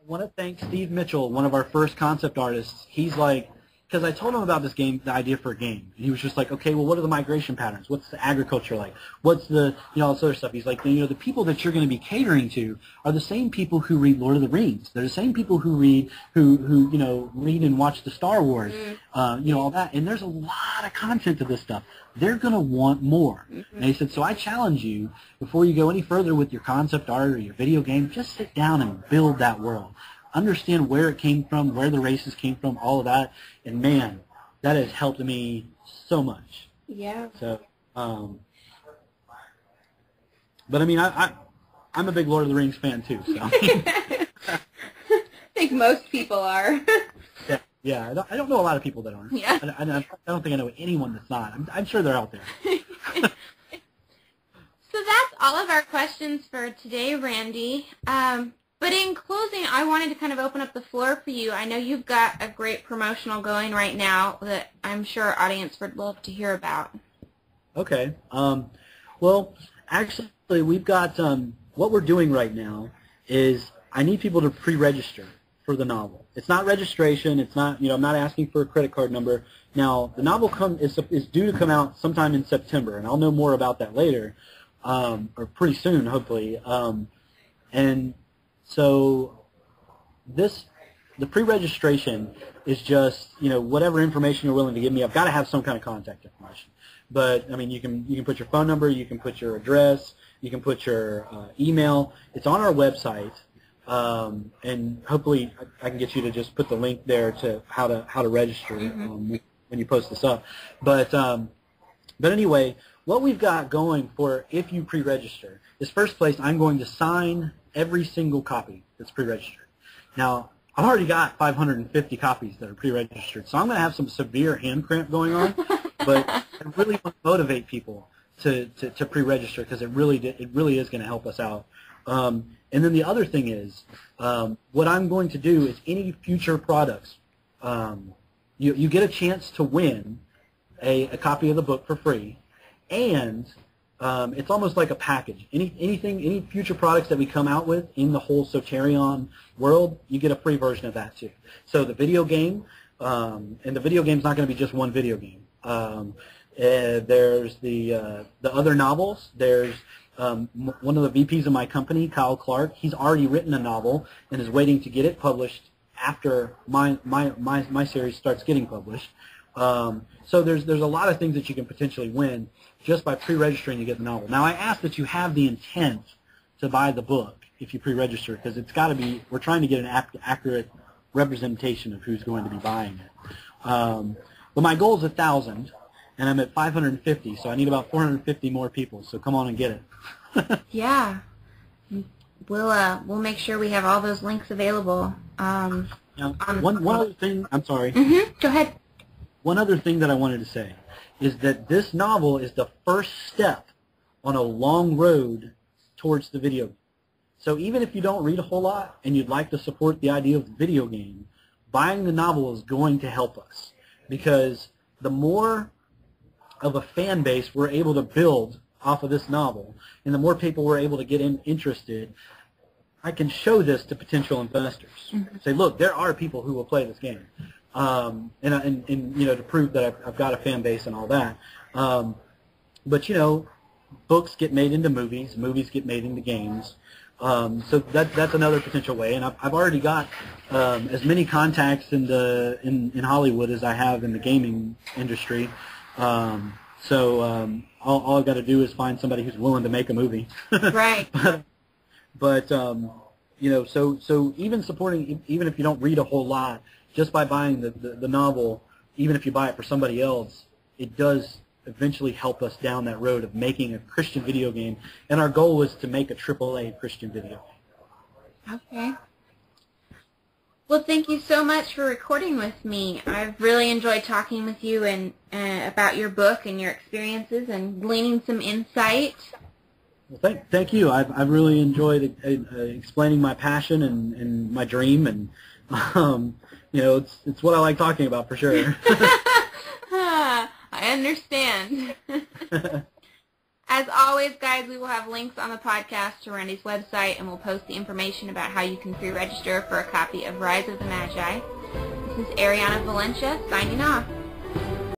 want to thank Steve Mitchell, one of our first concept artists. He's like, because I told him about this game, the idea for a game, and he was just like, okay, well, what are the migration patterns? What's the agriculture like? What's the, all this other stuff? He's like, the people that you're going to be catering to are the same people who read Lord of the Rings. They're the same people who read, read and watch the Star Wars, all that. And there's a lot of content to this stuff. They're going to want more. And he said, so I challenge you, before you go any further with your concept art or your video game, just sit down and build that world. Understand where it came from, where the races came from, all of that, and man, that has helped me so much. Yeah. So, but I mean, I'm a big Lord of the Rings fan too. So. I think most people are. Yeah. I don't know a lot of people that aren't. Yeah. I don't think I know anyone that's not. I'm sure they're out there. So that's all of our questions for today, Randy. But in closing, I wanted to kind of open up the floor for you. I know you've got a great promotional going right now that I'm sure our audience would love to hear about. Okay. Well, actually, we've got what we're doing right now is I need people to pre-register for the novel. It's not registration. It's not, I'm not asking for a credit card number. Now, the novel is due to come out sometime in September, and I'll know more about that later, or pretty soon, hopefully. And so the pre-registration is just, whatever information you're willing to give me. I've got to have some kind of contact information. But, I mean, you can put your phone number, you can put your address, you can put your email. It's on our website, and hopefully I can get you to just put the link there to how to register when you post this up. But anyway, what we've got going for if you pre-register is, first place, I'm going to sign every single copy that's pre-registered. Now, I've already got 550 copies that are pre-registered, so I'm going to have some severe hand cramp going on, but I really want to motivate people to pre-register because it really is going to help us out. And then the other thing is, what I'm going to do is any future products, you get a chance to win a copy of the book for free, and it's almost like a package. Any future products that we come out with in the whole Soterion world, you get a free version of that too. So the video game, and the video game's not going to be just one video game. There's the other novels. There's one of the VPs of my company, Kyle Clark. He's already written a novel and is waiting to get it published after my series starts getting published. So there's a lot of things that you can potentially win just by pre-registering to get the novel. Now, I ask that you have the intent to buy the book if you pre-register, because it's got to be, we're trying to get an accurate representation of who's going to be buying it. But my goal is 1,000, and I'm at 550, so I need about 450 more people, so come on and get it. Yeah. We'll make sure we have all those links available. Now, one other thing, I'm sorry. Go ahead. One other thing that I wanted to say is that this novel is the first step on a long road towards the video game. So even if you don't read a whole lot and you'd like to support the idea of the video game, buying the novel is going to help us, because the more of a fan base we're able to build off of this novel, and the more people we're able to get interested, I can show this to potential investors. Say, look, there are people who will play this game. And to prove that I've got a fan base and all that. But books get made into movies, movies get made into games. So that's another potential way. And I've already got as many contacts in Hollywood as I have in the gaming industry. So all I've got to do is find somebody who's willing to make a movie. Right. But so even supporting, even if you don't read a whole lot, just by buying the novel, even if you buy it for somebody else, it does eventually help us down that road of making a Christian video game. And our goal is to make a AAA Christian video game. Okay. Well, thank you so much for recording with me. I've really enjoyed talking with you and about your book and your experiences and gleaning some insight. Well, thank you. I've really enjoyed explaining my passion and my dream, and it's what I like talking about for sure. I understand. As always, guys, we will have links on the podcast to Randy's website, and we'll post the information about how you can pre-register for a copy of Rise of the Magi. This is Ariana Valencia signing off.